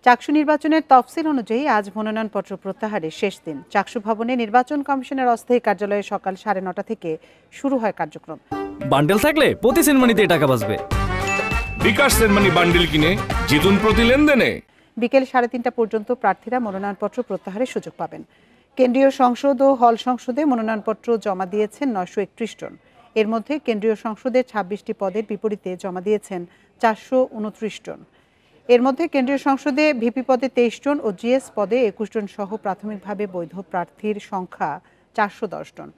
চাকসু নির্বাচনের তফসিল অনুযায়ী আজ মনোনয়নপত্র প্রত্যাহারের শেষ দিন। চাকসু ভবনে নির্বাচন কমিশনের অস্থায়ী কার্যালয়ে সকাল 9:30 থেকে শুরু হয় কার্যক্রম। বান্ডেল থাকলে প্রতি সেনমানিতে টাকা বাঁচবে। বিকাশ সেনমানি বান্ডেল কিনে জিতুন প্রতি লেনদেনে। বিকেল 3:30 পর্যন্ত প্রার্থীরা মনোনয়নপত্র প্রত্যাহারের সুযোগ পাবেন। কেন্দ্রীয় সংসদ ও হল সংসদে মনোনয়নপত্র জমা দিয়েছেন 931 জন। এর মধ্যে কেন্দ্রীয় সংসদের 26টি পদের বিপরীতে জমা দিয়েছেন 429 জন। এর মধ্যে কেন্দ্রীয় সংসদে ভিপি পদে 23 জন ও জিএস পদে 21 জন সহ প্রাথমিকভাবে বৈধ প্রার্থীর সংখ্যা 410 জন।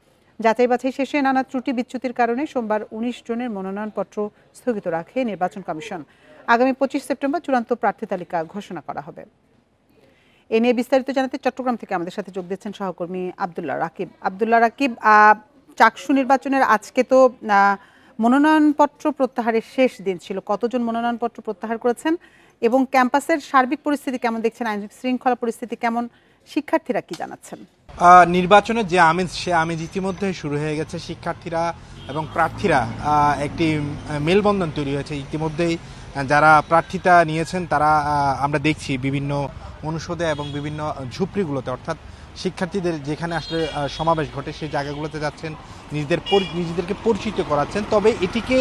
যাচাই বাছাই শেষে নানা ত্রুটি বিচ্যুতির কারণে সোমবার 19 জনের মনোনয়নপত্র স্থগিত রাখে নির্বাচন কমিশন। আগামী 25 সেপ্টেম্বর চূড়ান্ত প্রার্থী তালিকা ঘোষণা করা হবে। এ নিয়ে বিস্তারিত জানাতে চট্টগ্রাম থেকে আমাদের সাথে যোগ দিচ্ছেন সহকর্মী আব্দুল্লাহ রাকিব। আব্দুল্লাহ রাকিব, চাকসু নির্বাচনের আজকে তো মনোনয়নপত্র প্রত্যাহারের শেষ দিন ছিল। কতজন মনোনয়নপত্র প্রত্যাহার করেছেন এবং ক্যাম্পাসের সার্বিক পরিস্থিতি কেমন দেখছেন? আইন শৃঙ্খলা পরিস্থিতি কেমন? শিক্ষার্থীরা কি জানাচ্ছেন? নির্বাচনের যে আমেজ, সে আমেজ ইতিমধ্যে শুরু হয়ে গেছে। শিক্ষার্থীরা এবং প্রার্থীরা একটি মেলবন্ধন তৈরি হয়েছে ইতিমধ্যেই। যারা প্রার্থিতা নিয়েছেন তারা আমরা দেখছি বিভিন্ন অনুষদে এবং বিভিন্ন ঝুপড়িগুলোতে, অর্থাৎ শিক্ষার্থীদের যেখানে আসলে সমাবেশ ঘটে সেই জায়গাগুলোতে যাচ্ছেন, নিজেদেরকে পরিচিত করাচ্ছেন। তবে এটিকে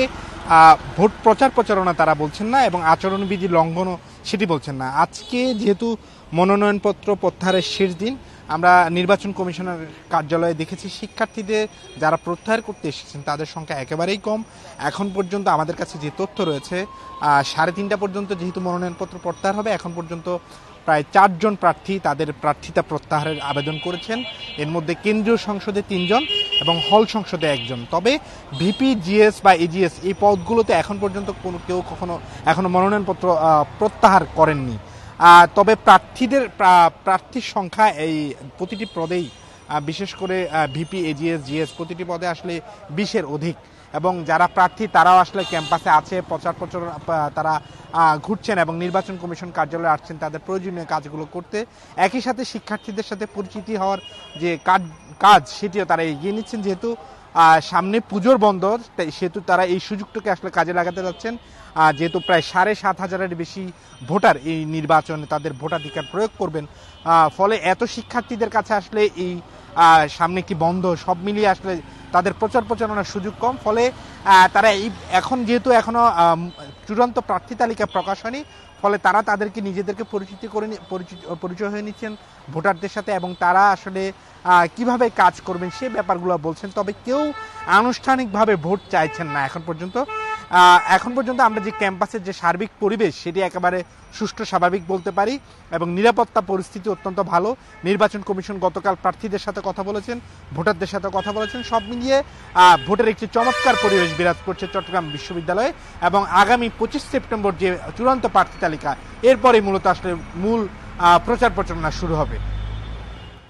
ভোট প্রচারণা তারা বলছেন না এবং আচরণবিধি লঙ্ঘনও সেটি বলছেন না। আজকে যেহেতু মনোনয়নপত্র প্রত্যাহারের শেষ দিন, আমরা নির্বাচন কমিশনের কার্যালয়ে দেখেছি শিক্ষার্থীদের যারা প্রত্যাহার করতে এসেছেন তাদের সংখ্যা একেবারেই কম। এখন পর্যন্ত আমাদের কাছে যে তথ্য রয়েছে, 3:30 পর্যন্ত যেহেতু মনোনয়নপত্র প্রত্যাহার হবে, এখন পর্যন্ত প্রায় 4 জন প্রার্থী তাদের প্রার্থিতা প্রত্যাহারের আবেদন করেছেন। এর মধ্যে কেন্দ্রীয় সংসদে 3 জন এবং হল সংসদে 1 জন। তবে ভিপি, জিএস বা এজিএস এই পদগুলোতে এখন পর্যন্ত কেউ এখনো মনোনয়নপত্র প্রত্যাহার করেননি। তবে প্রার্থীর সংখ্যা এই প্রতিটি পদেই, বিশেষ করে ভিপি, এজিএস, জিএস প্রতিটি পদে আসলে 20-এর অধিক। এবং যারা প্রার্থী তারাও আসলে ক্যাম্পাসে আছে, প্রচার তারা ঘুরছেন এবং নির্বাচন কমিশন কার্যালয়ে আসছেন তাদের প্রয়োজনীয় কাজগুলো করতে। একই সাথে শিক্ষার্থীদের সাথে পরিচিতি হওয়ার যে কাজ সেটিও তারা এগিয়ে নিচ্ছেন। যেহেতু সামনে পুজোর বন্ধ, সেহেতু তারা এই সুযোগটাকে আসলে কাজে লাগাতে যাচ্ছেন। যেহেতু প্রায় 7,500-এর বেশি ভোটার এই নির্বাচনে তাদের ভোটাধিকার প্রয়োগ করবেন, ফলে এত শিক্ষার্থীদের কাছে আসলে এই সামনে কি বন্ধ, সব মিলিয়ে আসলে তাদের প্রচারণার সুযোগ কম। ফলে তারা এখন যেহেতু এখনো চূড়ান্ত প্রার্থী তালিকা প্রকাশ হয়নি, ফলে তারা তাদেরকে নিজেদেরকে পরিচয় হয়ে নিচ্ছেন ভোটারদের সাথে এবং তারা আসলে কিভাবে কাজ করবেন সে ব্যাপারগুলো বলছেন। তবে কেউ আনুষ্ঠানিকভাবে ভোট চাইছেন না এখন পর্যন্ত। আমরা যে ক্যাম্পাসের যে সার্বিক পরিবেশ সেটি একেবারে সুষ্ঠু, স্বাভাবিক বলতে পারি এবং নিরাপত্তা পরিস্থিতি অত্যন্ত ভালো। নির্বাচন কমিশন গতকাল প্রার্থীদের সাথে কথা বলেছেন, ভোটারদের সাথে কথা বলেছেন। সব মিলিয়ে ভোটের একটি চমৎকার পরিবেশ বিরাজ করছে চট্টগ্রাম বিশ্ববিদ্যালয়ে এবং আগামী 25 সেপ্টেম্বর যে চূড়ান্ত প্রার্থী তালিকা, এরপরে মূলত আসলে মূল প্রচারণা শুরু হবে।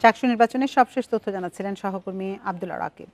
চাকসু নির্বাচনের সবশেষ তথ্য জানাচ্ছিলেন সহকর্মী আব্দুল্লাহ রাকিব।